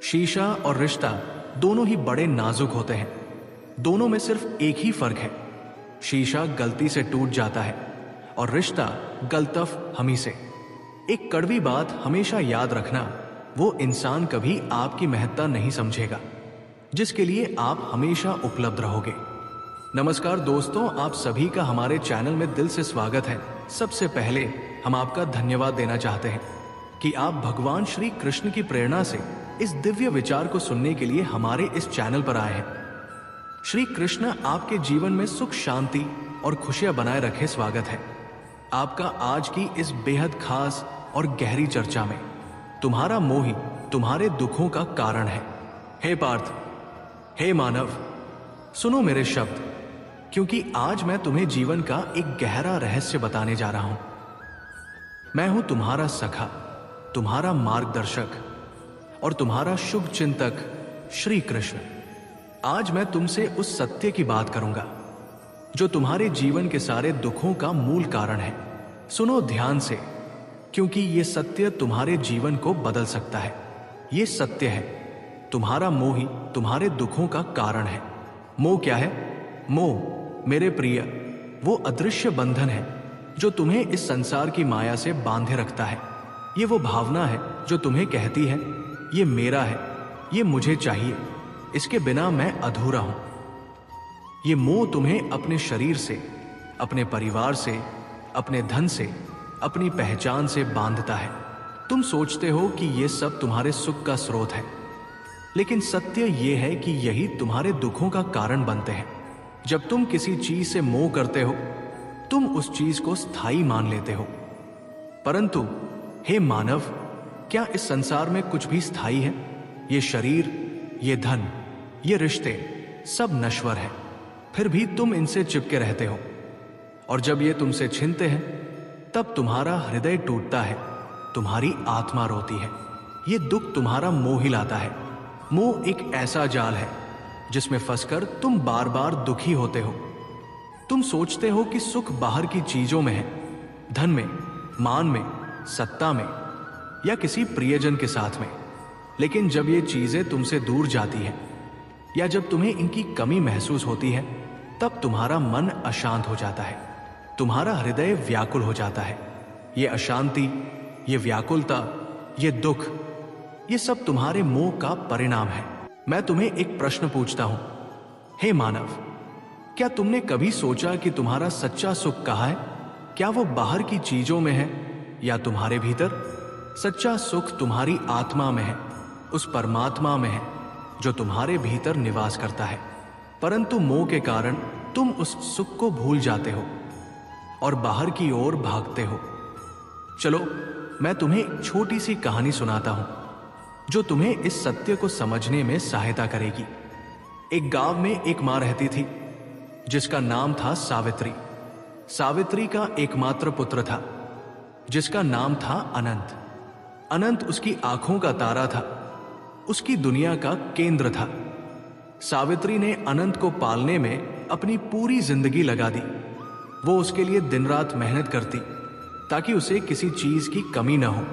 शीशा और रिश्ता दोनों ही बड़े नाजुक होते हैं। दोनों में सिर्फ एक ही फर्क है, शीशा गलती से टूट जाता है और रिश्ता गलतफ हमी से। एक कड़वी बात हमेशा याद रखना, वो इंसान कभी आपकी महत्ता नहीं समझेगा जिसके लिए आप हमेशा उपलब्ध रहोगे। नमस्कार दोस्तों, आप सभी का हमारे चैनल में दिल से स्वागत है। सबसे पहले हम आपका धन्यवाद देना चाहते हैं कि आप भगवान श्री कृष्ण की प्रेरणा से इस दिव्य विचार को सुनने के लिए हमारे इस चैनल पर आए हैं। श्री कृष्ण आपके जीवन में सुख, शांति और खुशियां बनाए रखे। स्वागत है आपका आज की इस बेहद खास और गहरी चर्चा में। तुम्हारा मोह ही तुम्हारे दुखों का कारण है। हे पार्थ, हे मानव, सुनो मेरे शब्द, क्योंकि आज मैं तुम्हें जीवन का एक गहरा रहस्य बताने जा रहा हूं। मैं हूं तुम्हारा सखा, तुम्हारा मार्गदर्शक और तुम्हारा शुभ चिंतक श्री कृष्ण। आज मैं तुमसे उस सत्य की बात करूंगा जो तुम्हारे जीवन के सारे दुखों का मूल कारण है। सुनो ध्यान से, क्योंकि ये सत्य तुम्हारे जीवन को बदल सकता है। ये सत्य है, तुम्हारा मोह ही तुम्हारे दुखों का कारण है। मोह क्या है? मोह मेरे प्रिय वो अदृश्य बंधन है जो तुम्हें इस संसार की माया से बांधे रखता है। ये वो भावना है जो तुम्हें कहती है ये मेरा है, ये मुझे चाहिए, इसके बिना मैं अधूरा हूं। ये मोह तुम्हें अपने शरीर से, अपने परिवार से, अपने धन से, अपनी पहचान से बांधता है। तुम सोचते हो कि ये सब तुम्हारे सुख का स्रोत है, लेकिन सत्य ये है कि यही तुम्हारे दुखों का कारण बनते हैं। जब तुम किसी चीज से मोह करते हो, तुम उस चीज को स्थायी मान लेते हो। परंतु हे मानव, क्या इस संसार में कुछ भी स्थायी है? ये शरीर, ये धन, ये रिश्ते सब नश्वर है, फिर भी तुम इनसे चिपके रहते हो। और जब ये तुमसे छिनते हैं, तब तुम्हारा हृदय टूटता है, तुम्हारी आत्मा रोती है। ये दुख तुम्हारा मोह ही लाता है। मोह एक ऐसा जाल है जिसमें फंसकर तुम बार बार दुखी होते हो। तुम सोचते हो कि सुख बाहर की चीजों में है, धन में, मान में, सत्ता में या किसी प्रियजन के साथ में। लेकिन जब ये चीजें तुमसे दूर जाती हैं या जब तुम्हें इनकी कमी महसूस होती है, तब तुम्हारा मन अशांत हो जाता है, तुम्हारा हृदय व्याकुल हो जाता है। ये अशांति, ये व्याकुलता, ये दुख, ये सब तुम्हारे मोह का परिणाम है। मैं तुम्हें एक प्रश्न पूछता हूं, हे मानव, क्या तुमने कभी सोचा कि तुम्हारा सच्चा सुख कहाँ है? क्या वो बाहर की चीजों में है या तुम्हारे भीतर? सच्चा सुख तुम्हारी आत्मा में है, उस परमात्मा में है जो तुम्हारे भीतर निवास करता है। परंतु मोह के कारण तुम उस सुख को भूल जाते हो और बाहर की ओर भागते हो। चलो मैं तुम्हें एक छोटी सी कहानी सुनाता हूं जो तुम्हें इस सत्य को समझने में सहायता करेगी। एक गांव में एक मां रहती थी जिसका नाम था सावित्री। सावित्री का एकमात्र पुत्र था जिसका नाम था अनंत। अनंत उसकी आंखों का तारा था, उसकी दुनिया का केंद्र था। सावित्री ने अनंत को पालने में अपनी पूरी जिंदगी लगा दी। वो उसके लिए दिन रात मेहनत करती ताकि उसे किसी चीज की कमी न हो।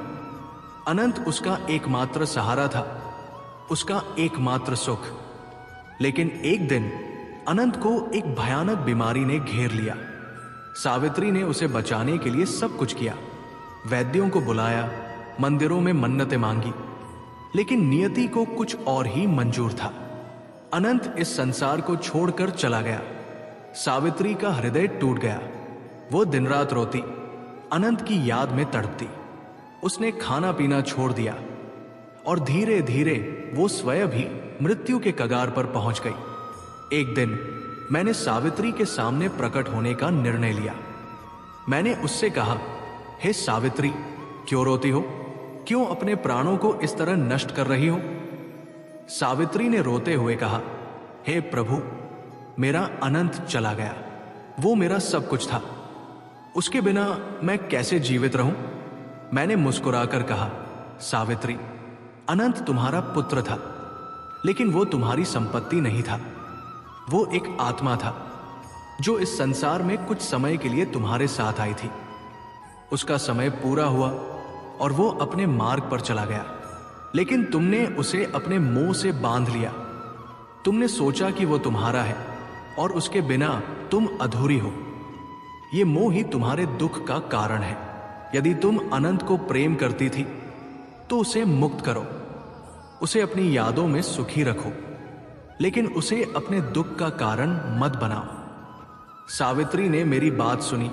अनंत उसका एकमात्र सहारा था, उसका एकमात्र सुख। लेकिन एक दिन अनंत को एक भयानक बीमारी ने घेर लिया। सावित्री ने उसे बचाने के लिए सब कुछ किया, वैद्यों को बुलाया, मंदिरों में मन्नतें मांगी, लेकिन नियति को कुछ और ही मंजूर था। अनंत इस संसार को छोड़कर चला गया। सावित्री का हृदय टूट गया। वो दिन रात रोती, अनंत की याद में तड़पती। उसने खाना पीना छोड़ दिया और धीरे धीरे वो स्वयं भी मृत्यु के कगार पर पहुंच गई। एक दिन मैंने सावित्री के सामने प्रकट होने का निर्णय लिया। मैंने उससे कहा, हे सावित्री, क्यों रोती हो? क्यों अपने प्राणों को इस तरह नष्ट कर रही हो? सावित्री ने रोते हुए कहा, हे प्रभु, मेरा अनंत चला गया। वो मेरा सब कुछ था, उसके बिना मैं कैसे जीवित रहूं? मैंने मुस्कुराकर कहा, सावित्री, अनंत तुम्हारा पुत्र था, लेकिन वो तुम्हारी संपत्ति नहीं था। वो एक आत्मा था जो इस संसार में कुछ समय के लिए तुम्हारे साथ आई थी। उसका समय पूरा हुआ और वो अपने मार्ग पर चला गया। लेकिन तुमने उसे अपने मोह से बांध लिया। तुमने सोचा कि वो तुम्हारा है और उसके बिना तुम अधूरी हो। ये मोह ही तुम्हारे दुख का कारण है। यदि तुम अनंत को प्रेम करती थी तो उसे मुक्त करो, उसे अपनी यादों में सुखी रखो, लेकिन उसे अपने दुख का कारण मत बनाओ। सावित्री ने मेरी बात सुनी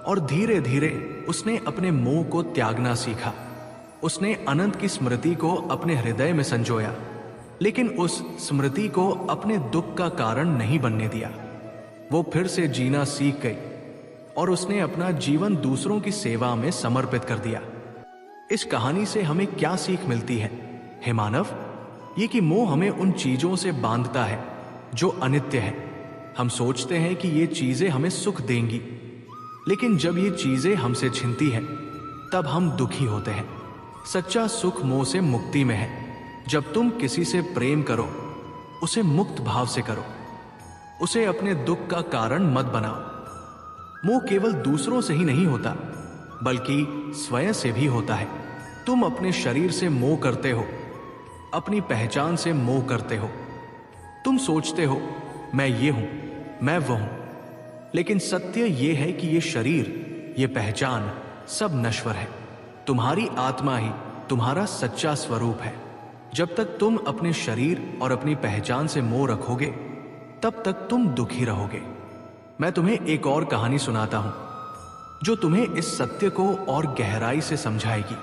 और धीरे धीरे उसने अपने मोह को त्यागना सीखा। उसने अनंत की स्मृति को अपने हृदय में संजोया, लेकिन उस स्मृति को अपने दुख का कारण नहीं बनने दिया। वो फिर से जीना सीख गई और उसने अपना जीवन दूसरों की सेवा में समर्पित कर दिया। इस कहानी से हमें क्या सीख मिलती है हे मानव? ये कि मोह हमें उन चीजों से बांधता है जो अनित्य है। हम सोचते हैं कि ये चीजें हमें सुख देंगी, लेकिन जब ये चीजें हमसे छिनती हैं तब हम दुखी होते हैं। सच्चा सुख मोह से मुक्ति में है। जब तुम किसी से प्रेम करो, उसे मुक्त भाव से करो, उसे अपने दुख का कारण मत बनाओ। मोह केवल दूसरों से ही नहीं होता, बल्कि स्वयं से भी होता है। तुम अपने शरीर से मोह करते हो, अपनी पहचान से मोह करते हो। तुम सोचते हो मैं ये हूं, मैं वो हूं, लेकिन सत्य ये है कि ये शरीर, ये पहचान सब नश्वर है। तुम्हारी आत्मा ही तुम्हारा सच्चा स्वरूप है। जब तक तुम अपने शरीर और अपनी पहचान से मोह रखोगे, तब तक तुम दुखी रहोगे। मैं तुम्हें एक और कहानी सुनाता हूं जो तुम्हें इस सत्य को और गहराई से समझाएगी।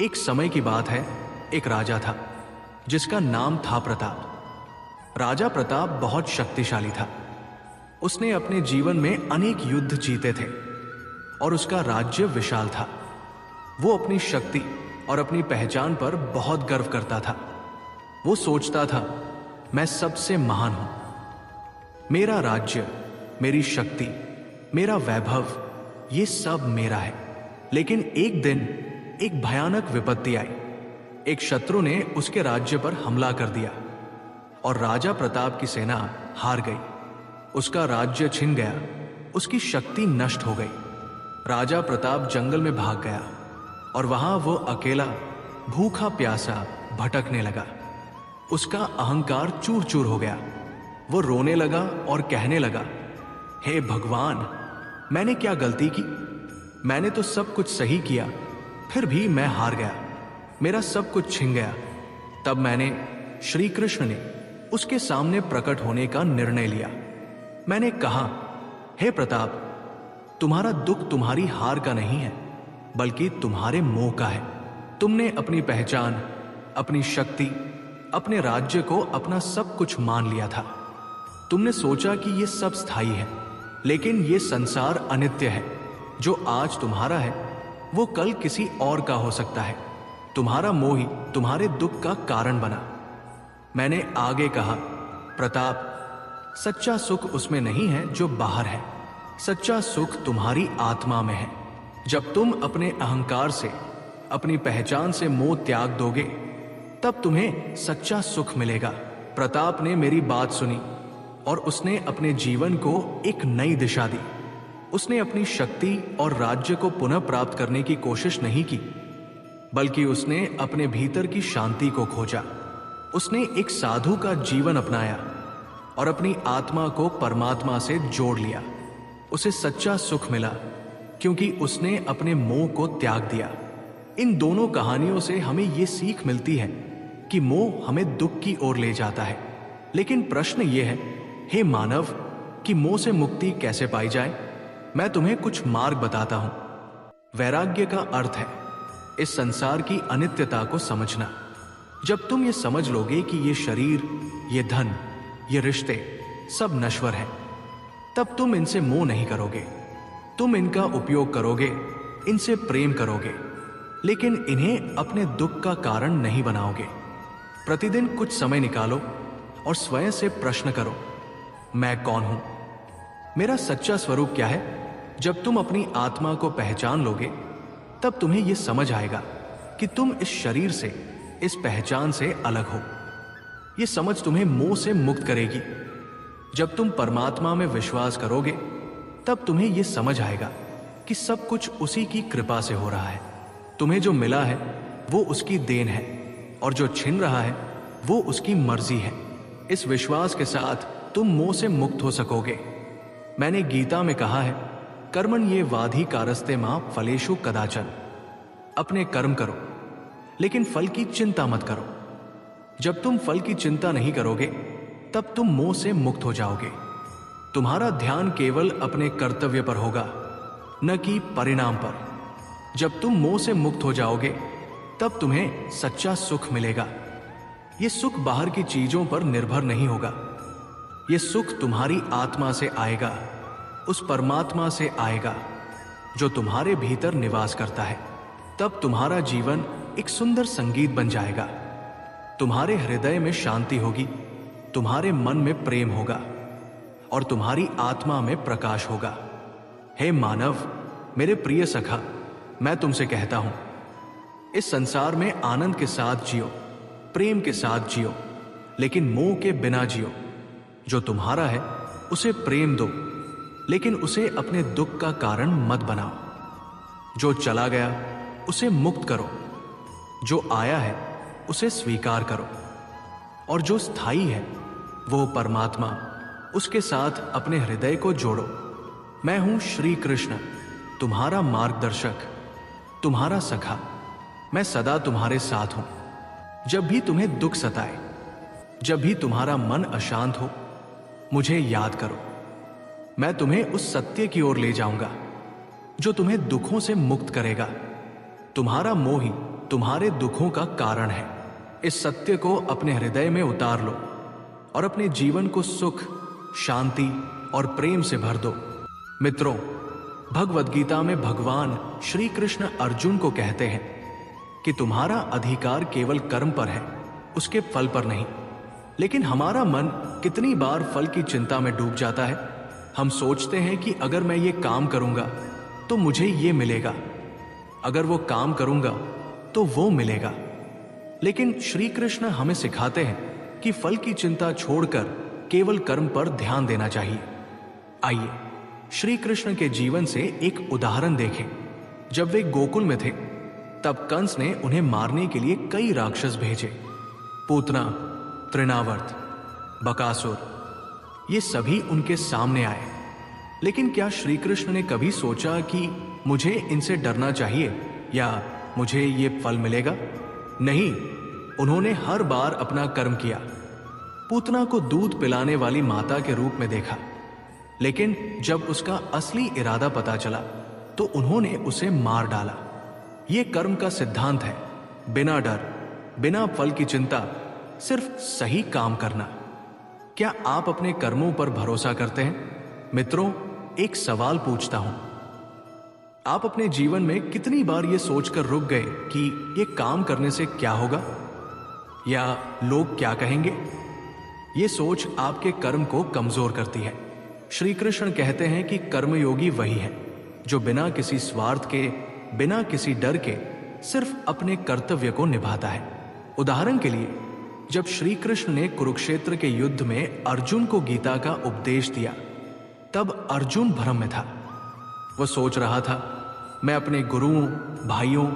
एक समय की बात है, एक राजा था जिसका नाम था प्रताप। राजा प्रताप बहुत शक्तिशाली था। उसने अपने जीवन में अनेक युद्ध जीते थे और उसका राज्य विशाल था। वो अपनी शक्ति और अपनी पहचान पर बहुत गर्व करता था। वो सोचता था, मैं सबसे महान हूं। मेरा राज्य, मेरी शक्ति, मेरा वैभव, ये सब मेरा है। लेकिन एक दिन एक भयानक विपत्ति आई। एक शत्रु ने उसके राज्य पर हमला कर दिया और राजा प्रताप की सेना हार गई। उसका राज्य छिन गया, उसकी शक्ति नष्ट हो गई। राजा प्रताप जंगल में भाग गया और वहां वो अकेला भूखा प्यासा भटकने लगा। उसका अहंकार चूर चूर हो गया। वो रोने लगा और कहने लगा, हे भगवान, मैंने क्या गलती की? मैंने तो सब कुछ सही किया, फिर भी मैं हार गया, मेरा सब कुछ छिन गया। तब मैंने श्री कृष्ण ने उसके सामने प्रकट होने का निर्णय लिया। मैंने कहा, हे प्रताप, तुम्हारा दुख तुम्हारी हार का नहीं है, बल्कि तुम्हारे मोह का है। तुमने अपनी पहचान, अपनी शक्ति, अपने राज्य को अपना सब कुछ मान लिया था। तुमने सोचा कि ये सब स्थायी है, लेकिन ये संसार अनित्य है। जो आज तुम्हारा है वो कल किसी और का हो सकता है। तुम्हारा मोह ही तुम्हारे दुख का कारण बना। मैंने आगे कहा, प्रताप, सच्चा सुख उसमें नहीं है जो बाहर है, सच्चा सुख तुम्हारी आत्मा में है। जब तुम अपने अहंकार से, अपनी पहचान से मोह त्याग दोगे, तब तुम्हें सच्चा सुख मिलेगा। प्रताप ने मेरी बात सुनी और उसने अपने जीवन को एक नई दिशा दी। उसने अपनी शक्ति और राज्य को पुनः प्राप्त करने की कोशिश नहीं की, बल्कि उसने अपने भीतर की शांति को खोजा। उसने एक साधु का जीवन अपनाया और अपनी आत्मा को परमात्मा से जोड़ लिया। उसे सच्चा सुख मिला क्योंकि उसने अपने मोह को त्याग दिया। इन दोनों कहानियों से हमें ये सीख मिलती है कि मोह हमें दुख की ओर ले जाता है। लेकिन प्रश्न ये है, हे मानव, कि मोह से मुक्ति कैसे पाई जाए? मैं तुम्हें कुछ मार्ग बताता हूं। वैराग्य का अर्थ है इस संसार की अनित्यता को समझना। जब तुम ये समझ लोगे कि ये शरीर, ये धन, ये रिश्ते सब नश्वर हैं, तब तुम इनसे मोह नहीं करोगे। तुम इनका उपयोग करोगे, इनसे प्रेम करोगे, लेकिन इन्हें अपने दुख का कारण नहीं बनाओगे। प्रतिदिन कुछ समय निकालो और स्वयं से प्रश्न करो, मैं कौन हूं? मेरा सच्चा स्वरूप क्या है? जब तुम अपनी आत्मा को पहचान लोगे, तब तुम्हें यह समझ आएगा कि तुम इस शरीर से, इस पहचान से अलग हो। यह समझ तुम्हें मोह से मुक्त करेगी। जब तुम परमात्मा में विश्वास करोगे, तब तुम्हें यह समझ आएगा कि सब कुछ उसी की कृपा से हो रहा है। तुम्हें जो मिला है वो उसकी देन है। और जो छिन रहा है वो उसकी मर्जी है। इस विश्वास के साथ तुम मोह से मुक्त हो सकोगे। मैंने गीता में कहा है, कर्मण ये वाधी कारस्ते मां फलेषु कदाचन। अपने कर्म करो लेकिन फल की चिंता मत करो। जब तुम फल की चिंता नहीं करोगे तब तुम मोह से मुक्त हो जाओगे। तुम्हारा ध्यान केवल अपने कर्तव्य पर होगा, न कि परिणाम पर। जब तुम मोह से मुक्त हो जाओगे तब तुम्हें सच्चा सुख मिलेगा। यह सुख बाहर की चीजों पर निर्भर नहीं होगा। यह सुख तुम्हारी आत्मा से आएगा, उस परमात्मा से आएगा जो तुम्हारे भीतर निवास करता है। तब तुम्हारा जीवन एक सुंदर संगीत बन जाएगा। तुम्हारे हृदय में शांति होगी, तुम्हारे मन में प्रेम होगा और तुम्हारी आत्मा में प्रकाश होगा। हे मानव, मेरे प्रिय सखा, मैं तुमसे कहता हूं, इस संसार में आनंद के साथ जियो, प्रेम के साथ जियो, लेकिन मोह के बिना जियो। जो तुम्हारा है उसे प्रेम दो, लेकिन उसे अपने दुख का कारण मत बनाओ। जो चला गया उसे मुक्त करो, जो आया है उसे स्वीकार करो, और जो स्थायी है वो परमात्मा, उसके साथ अपने हृदय को जोड़ो। मैं हूं श्री कृष्ण, तुम्हारा मार्गदर्शक, तुम्हारा सखा। मैं सदा तुम्हारे साथ हूं। जब भी तुम्हें दुख सताए, जब भी तुम्हारा मन अशांत हो, मुझे याद करो। मैं तुम्हें उस सत्य की ओर ले जाऊंगा जो तुम्हें दुखों से मुक्त करेगा। तुम्हारा मोह ही तुम्हारे दुखों का कारण है। इस सत्य को अपने हृदय में उतार लो और अपने जीवन को सुख, शांति और प्रेम से भर दो। मित्रों, भगवद गीता में भगवान श्री कृष्ण अर्जुन को कहते हैं कि तुम्हारा अधिकार केवल कर्म पर है, उसके फल पर नहीं। लेकिन हमारा मन कितनी बार फल की चिंता में डूब जाता है। हम सोचते हैं कि अगर मैं ये काम करूंगा तो मुझे ये मिलेगा, अगर वो काम करूंगा तो वो मिलेगा। लेकिन श्री कृष्ण हमें सिखाते हैं कि फल की चिंता छोड़कर केवल कर्म पर ध्यान देना चाहिए। आइए श्री कृष्ण के जीवन से एक उदाहरण देखें। जब वे गोकुल में थे तब कंस ने उन्हें मारने के लिए कई राक्षस भेजे। पूतना, तृणावर्त, बकासुर, ये सभी उनके सामने आए। लेकिन क्या श्री कृष्ण ने कभी सोचा कि मुझे इनसे डरना चाहिए या मुझे ये फल मिलेगा? नहीं, उन्होंने हर बार अपना कर्म किया। पूतना को दूध पिलाने वाली माता के रूप में देखा, लेकिन जब उसका असली इरादा पता चला तो उन्होंने उसे मार डाला। यह कर्म का सिद्धांत है, बिना डर, बिना फल की चिंता, सिर्फ सही काम करना। क्या आप अपने कर्मों पर भरोसा करते हैं? मित्रों, एक सवाल पूछता हूं, आप अपने जीवन में कितनी बार यह सोचकर रुक गए कि यह काम करने से क्या होगा या लोग क्या कहेंगे? यह सोच आपके कर्म को कमजोर करती है। श्री कृष्ण कहते हैं कि कर्मयोगी वही है जो बिना किसी स्वार्थ के, बिना किसी डर के सिर्फ अपने कर्तव्य को निभाता है। उदाहरण के लिए, जब श्री कृष्ण ने कुरुक्षेत्र के युद्ध में अर्जुन को गीता का उपदेश दिया तब अर्जुन भ्रम में था। वह सोच रहा था, मैं अपने गुरुओं, भाइयों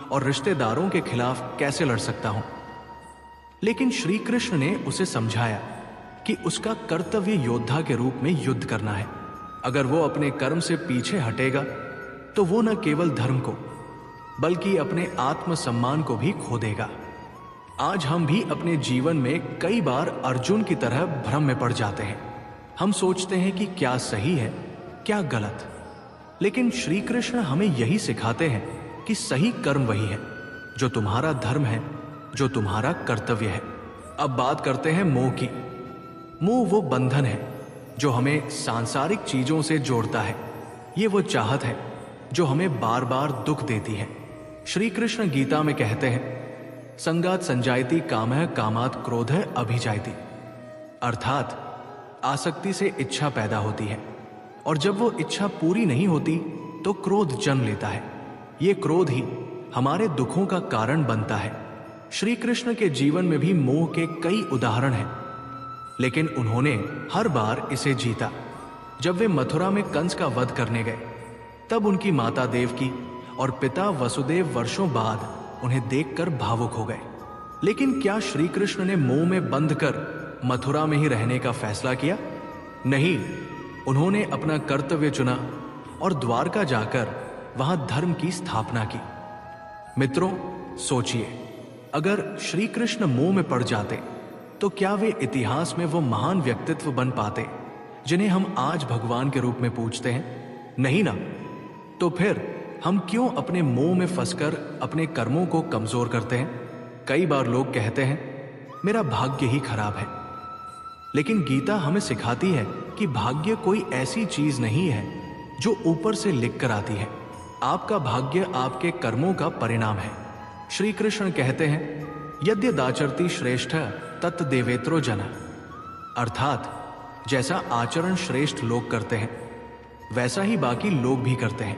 और रिश्तेदारों के खिलाफ कैसे लड़ सकता हूं। लेकिन श्री कृष्ण ने उसे समझाया कि उसका कर्तव्य योद्धा के रूप में युद्ध करना है। अगर वो अपने कर्म से पीछे हटेगा तो वो न केवल धर्म को बल्कि अपने आत्मसम्मान को भी खो देगा। आज हम भी अपने जीवन में कई बार अर्जुन की तरह भ्रम में पड़ जाते हैं। हम सोचते हैं कि क्या सही है, क्या गलत। लेकिन श्री कृष्ण हमें यही सिखाते हैं कि सही कर्म वही है जो तुम्हारा धर्म है, जो तुम्हारा कर्तव्य है। अब बात करते हैं मोह की। मोह वो बंधन है जो हमें सांसारिक चीजों से जोड़ता है। ये वो चाहत है जो हमें बार बार दुख देती है। श्री कृष्ण गीता में कहते हैं, संगात संजायति कामः कामात् क्रोधः अभिजायति। अर्थात आसक्ति से इच्छा पैदा होती है और जब वो इच्छा पूरी नहीं होती तो क्रोध जन्म लेता है। ये क्रोध ही हमारे दुखों का कारण बनता है। श्री कृष्ण के जीवन में भी मोह के कई उदाहरण हैं, लेकिन उन्होंने हर बार इसे जीता। जब वे मथुरा में कंस का वध करने गए तब उनकी माता देवकी और पिता वसुदेव वर्षों बाद उन्हें देखकर भावुक हो गए। लेकिन क्या श्री कृष्ण ने मोह में बंध कर मथुरा में ही रहने का फैसला किया? नहीं, उन्होंने अपना कर्तव्य चुना और द्वारका जाकर वहां धर्म की स्थापना की। मित्रों, सोचिए, अगर श्री कृष्ण मोह में पड़ जाते तो क्या वे इतिहास में वो महान व्यक्तित्व बन पाते जिन्हें हम आज भगवान के रूप में पूजते हैं? नहीं ना। तो फिर हम क्यों अपने मोह में फंसकर अपने कर्मों को कमजोर करते हैं? कई बार लोग कहते हैं मेरा भाग्य ही खराब है, लेकिन गीता हमें सिखाती है कि भाग्य कोई ऐसी चीज नहीं है जो ऊपर से लिख कर आती है। आपका भाग्य आपके कर्मों का परिणाम है। श्री कृष्ण कहते हैं यद्यदाचरति श्रेष्ठ तत् देवेत्रो जन, अर्थात जैसा आचरण श्रेष्ठ लोग करते हैं वैसा ही बाकी लोग भी करते हैं।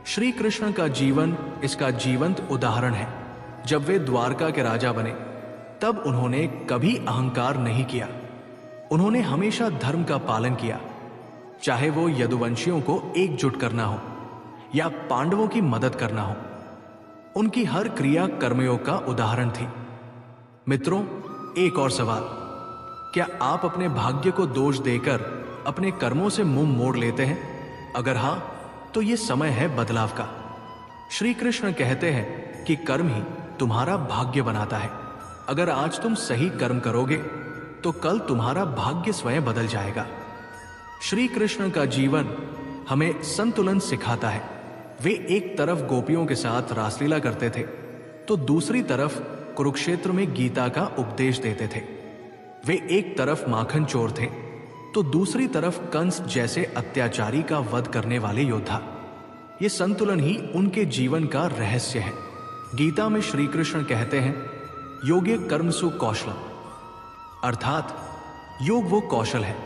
श्री कृष्ण का जीवन इसका जीवंत उदाहरण है। जब वे द्वारका के राजा बने तब उन्होंने कभी अहंकार नहीं किया। उन्होंने हमेशा धर्म का पालन किया, चाहे वो यदुवंशियों को एकजुट करना हो या पांडवों की मदद करना हो। उनकी हर क्रिया कर्मयोग का उदाहरण थी। मित्रों, एक और सवाल, क्या आप अपने भाग्य को दोष देकर अपने कर्मों से मुंह मोड़ लेते हैं? अगर हां, तो यह समय है बदलाव का। श्री कृष्ण कहते हैं कि कर्म ही तुम्हारा भाग्य बनाता है। अगर आज तुम सही कर्म करोगे तो कल तुम्हारा भाग्य स्वयं बदल जाएगा। श्री कृष्ण का जीवन हमें संतुलन सिखाता है। वे एक तरफ गोपियों के साथ रासलीला करते थे तो दूसरी तरफ कुरुक्षेत्र में गीता का उपदेश देते थे। वे एक तरफ माखन चोर थे तो दूसरी तरफ कंस जैसे अत्याचारी का वध करने वाले योद्धा। ये संतुलन ही उनके जीवन का रहस्य है। गीता में श्री कृष्ण कहते हैं योगे कर्मसु कौशलम, अर्थात योग वो कौशल है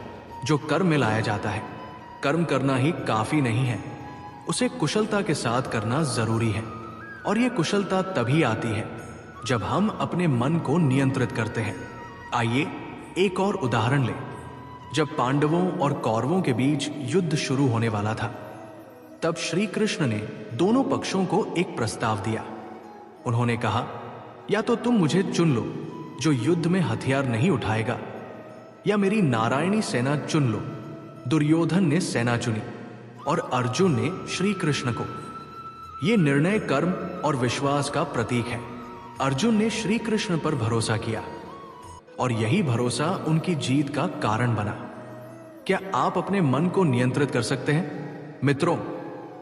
जो कर्म में लाया जाता है। कर्म करना ही काफी नहीं है, उसे कुशलता के साथ करना जरूरी है। और यह कुशलता तभी आती है जब हम अपने मन को नियंत्रित करते हैं। आइए एक और उदाहरण लें। जब पांडवों और कौरवों के बीच युद्ध शुरू होने वाला था तब श्री कृष्ण ने दोनों पक्षों को एक प्रस्ताव दिया। उन्होंने कहा, या तो तुम मुझे चुन लो जो युद्ध में हथियार नहीं उठाएगा, या मेरी नारायणी सेना चुन लो। दुर्योधन ने सेना चुनी और अर्जुन ने श्री कृष्ण को। यह निर्णय कर्म और विश्वास का प्रतीक है। अर्जुन ने श्री कृष्ण पर भरोसा किया और यही भरोसा उनकी जीत का कारण बना। क्या आप अपने मन को नियंत्रित कर सकते हैं? मित्रों,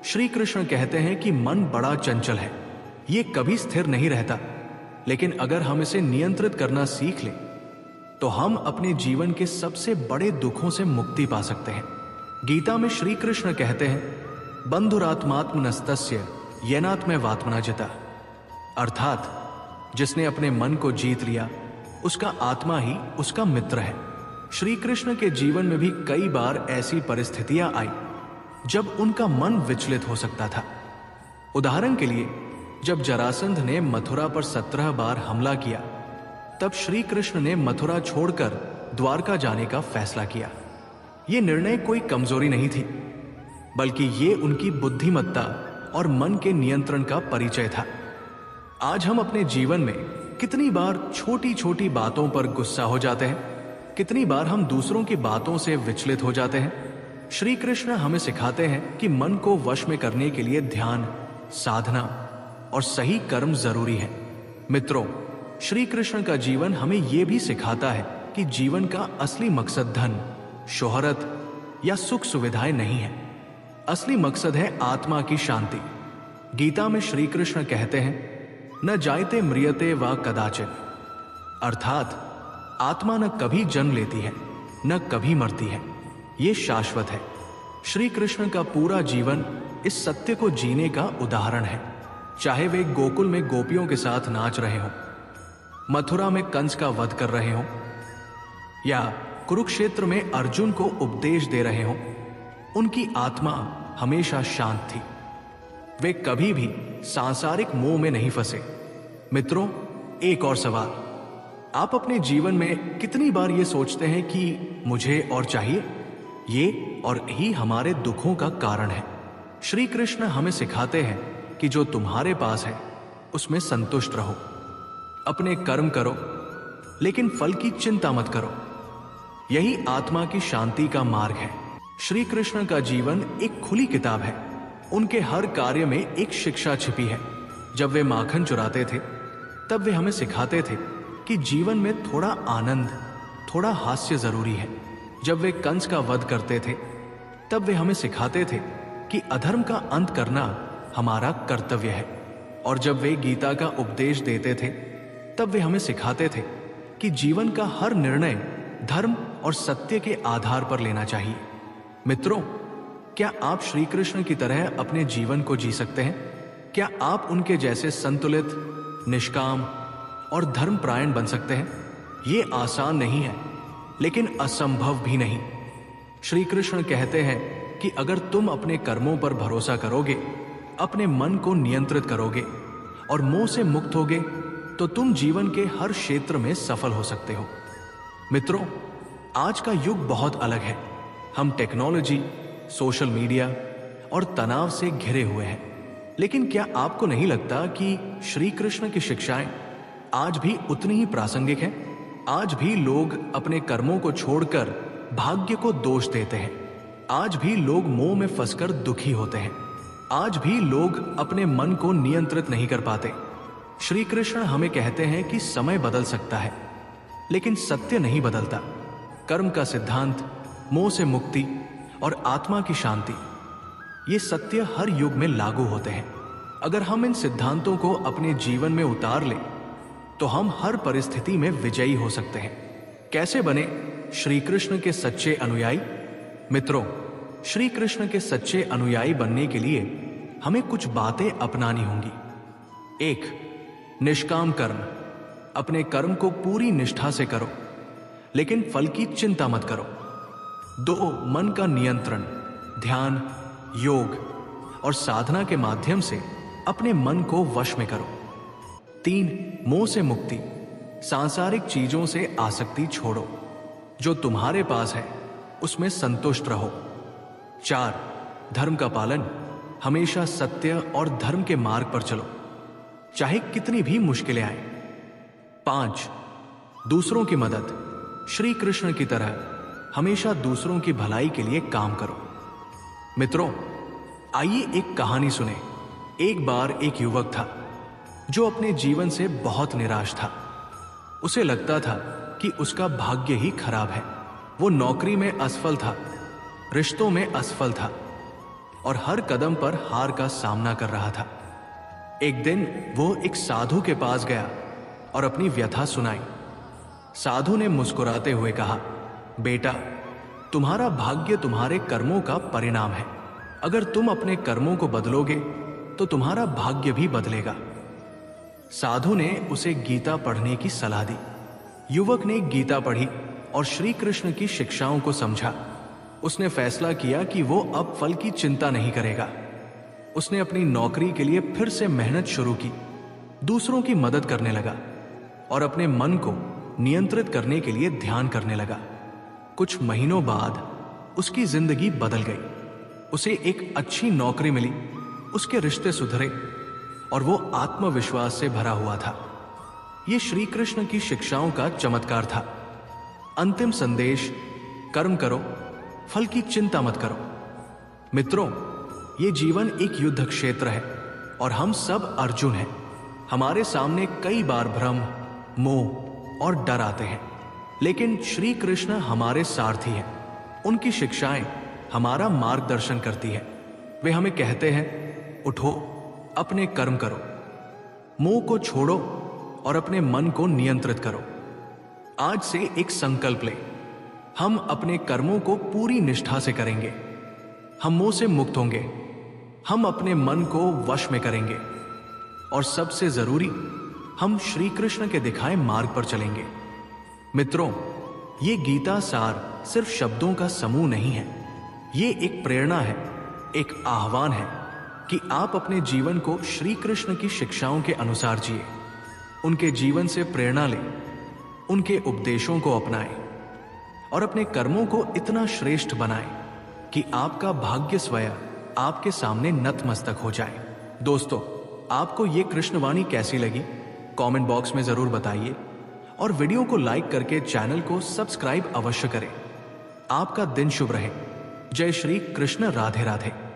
श्री कृष्ण कहते हैं कि मन बड़ा चंचल है, ये कभी स्थिर नहीं रहता, लेकिन अगर हम इसे नियंत्रित करना सीख लें तो हम अपने जीवन के सबसे बड़े दुखों से मुक्ति पा सकते हैं। गीता में श्री कृष्ण कहते हैं बंधुरात्मात्मनस्तस्य येनात्मैवात्मना जिता, अर्थात जिसने अपने मन को जीत लिया उसका आत्मा ही उसका मित्र है। श्री कृष्ण के जीवन में भी कई बार ऐसी परिस्थितियां आई जब उनका मन विचलित हो सकता था। उदाहरण के लिए, जब जरासंध ने मथुरा पर 17 बार हमला किया तब श्री कृष्ण ने मथुरा छोड़कर द्वारका जाने का फैसला किया। यह निर्णय कोई कमजोरी नहीं थी, बल्कि ये उनकी बुद्धिमत्ता और मन के नियंत्रण का परिचय था। आज हम अपने जीवन में कितनी बार छोटी छोटी बातों पर गुस्सा हो जाते हैं, कितनी बार हम दूसरों की बातों से विचलित हो जाते हैं। श्री कृष्ण हमें सिखाते हैं कि मन को वश में करने के लिए ध्यान, साधना और सही कर्म जरूरी है। मित्रों, श्री कृष्ण का जीवन हमें यह भी सिखाता है कि जीवन का असली मकसद धन, शोहरत या सुख सुविधाएं नहीं है। असली मकसद है आत्मा की शांति। गीता में श्री कृष्ण कहते हैं न जायते म्रियते व कदाचित, अर्थात आत्मा न कभी जन्म लेती है न कभी मरती है, ये शाश्वत है। श्री कृष्ण का पूरा जीवन इस सत्य को जीने का उदाहरण है। चाहे वे गोकुल में गोपियों के साथ नाच रहे हों, मथुरा में कंस का वध कर रहे हों या कुरुक्षेत्र में अर्जुन को उपदेश दे रहे हों, उनकी आत्मा हमेशा शांत थी। वे कभी भी सांसारिक मोह में नहीं फंसे। मित्रों, एक और सवाल, आप अपने जीवन में कितनी बार ये सोचते हैं कि मुझे और चाहिए? ये और ही हमारे दुखों का कारण है। श्री कृष्ण हमें सिखाते हैं कि जो तुम्हारे पास है उसमें संतुष्ट रहो। अपने कर्म करो, लेकिन फल की चिंता मत करो। यही आत्मा की शांति का मार्ग है। श्री कृष्ण का जीवन एक खुली किताब है। उनके हर कार्य में एक शिक्षा छिपी है। जब वे माखन चुराते थे, तब वे हमें सिखाते थे कि जीवन में थोड़ा आनंद, थोड़ा हास्य जरूरी है। जब वे कंस का वध करते थे, तब वे हमें सिखाते थे कि अधर्म का अंत करना हमारा कर्तव्य है। और जब वे गीता का उपदेश देते थे, तब वे हमें सिखाते थे कि जीवन का हर निर्णय धर्म और सत्य के आधार पर लेना चाहिए। मित्रों, क्या आप श्री कृष्ण की तरह अपने जीवन को जी सकते हैं? क्या आप उनके जैसे संतुलित, निष्काम और धर्मपरायण बन सकते हैं? ये आसान नहीं है, लेकिन असंभव भी नहीं। श्री कृष्ण कहते हैं कि अगर तुम अपने कर्मों पर भरोसा करोगे, अपने मन को नियंत्रित करोगे और मोह से मुक्त होगे, तो तुम जीवन के हर क्षेत्र में सफल हो सकते हो। मित्रों, आज का युग बहुत अलग है। हम टेक्नोलॉजी, सोशल मीडिया और तनाव से घिरे हुए हैं। लेकिन क्या आपको नहीं लगता कि श्री कृष्ण की शिक्षाएं आज भी उतनी ही प्रासंगिक हैं? आज भी लोग अपने कर्मों को छोड़कर भाग्य को दोष देते हैं। आज भी लोग मोह में फंसकर दुखी होते हैं। आज भी लोग अपने मन को नियंत्रित नहीं कर पाते। श्री कृष्ण हमें कहते हैं कि समय बदल सकता है, लेकिन सत्य नहीं बदलता। कर्म का सिद्धांत, मोह से मुक्ति और आत्मा की शांति, ये सत्य हर युग में लागू होते हैं। अगर हम इन सिद्धांतों को अपने जीवन में उतार लें, तो हम हर परिस्थिति में विजयी हो सकते हैं। कैसे बने श्री कृष्ण के सच्चे अनुयायी? मित्रों, श्री कृष्ण के सच्चे अनुयायी बनने के लिए हमें कुछ बातें अपनानी होंगी। 1. निष्काम कर्म। अपने कर्म को पूरी निष्ठा से करो, लेकिन फल की चिंता मत करो। 2. मन का नियंत्रण। ध्यान, योग और साधना के माध्यम से अपने मन को वश में करो। 3. मोह से मुक्ति। सांसारिक चीजों से आसक्ति छोड़ो। जो तुम्हारे पास है उसमें संतुष्ट रहो। 4. धर्म का पालन। हमेशा सत्य और धर्म के मार्ग पर चलो, चाहे कितनी भी मुश्किलें आए। 5. दूसरों की मदद। श्री कृष्ण की तरह हमेशा दूसरों की भलाई के लिए काम करो। मित्रों, आइए एक कहानी सुने। एक बार एक युवक था जो अपने जीवन से बहुत निराश था। उसे लगता था कि उसका भाग्य ही खराब है। वो नौकरी में असफल था, रिश्तों में असफल था और हर कदम पर हार का सामना कर रहा था। एक दिन वो एक साधु के पास गया और अपनी व्यथा सुनाई। साधु ने मुस्कुराते हुए कहा, बेटा, तुम्हारा भाग्य तुम्हारे कर्मों का परिणाम है। अगर तुम अपने कर्मों को बदलोगे तो तुम्हारा भाग्य भी बदलेगा। साधु ने उसे गीता पढ़ने की सलाह दी। युवक ने गीता पढ़ी और श्री कृष्ण की शिक्षाओं को समझा। उसने फैसला किया कि वो अब फल की चिंता नहीं करेगा। उसने अपनी नौकरी के लिए फिर से मेहनत शुरू की, दूसरों की मदद करने लगा और अपने मन को नियंत्रित करने के लिए ध्यान करने लगा। कुछ महीनों बाद उसकी जिंदगी बदल गई। उसे एक अच्छी नौकरी मिली, उसके रिश्ते सुधरे और वो आत्मविश्वास से भरा हुआ था। ये श्री कृष्ण की शिक्षाओं का चमत्कार था। अंतिम संदेश, कर्म करो, फल की चिंता मत करो। मित्रों, ये जीवन एक युद्ध क्षेत्र है और हम सब अर्जुन हैं। हमारे सामने कई बार भ्रम, मोह और डर आते हैं, लेकिन श्री कृष्ण हमारे सारथी हैं। उनकी शिक्षाएं हमारा मार्गदर्शन करती है। वे हमें कहते हैं, उठो, अपने कर्म करो, मोह को छोड़ो और अपने मन को नियंत्रित करो। आज से एक संकल्प ले, हम अपने कर्मों को पूरी निष्ठा से करेंगे। हम मोह से मुक्त होंगे, हम अपने मन को वश में करेंगे और सबसे जरूरी, हम श्री कृष्ण के दिखाए मार्ग पर चलेंगे। मित्रों, ये गीता सार सिर्फ शब्दों का समूह नहीं है। ये एक प्रेरणा है, एक आह्वान है कि आप अपने जीवन को श्री कृष्ण की शिक्षाओं के अनुसार जिए, उनके जीवन से प्रेरणा लें, उनके उपदेशों को अपनाएं और अपने कर्मों को इतना श्रेष्ठ बनाएं कि आपका भाग्य स्वयं आपके सामने नतमस्तक हो जाए। दोस्तों, आपको ये कृष्णवाणी कैसी लगी? कमेंट बॉक्स में जरूर बताइए और वीडियो को लाइक करके चैनल को सब्सक्राइब अवश्य करें। आपका दिन शुभ रहे। जय श्री कृष्ण। राधे राधे।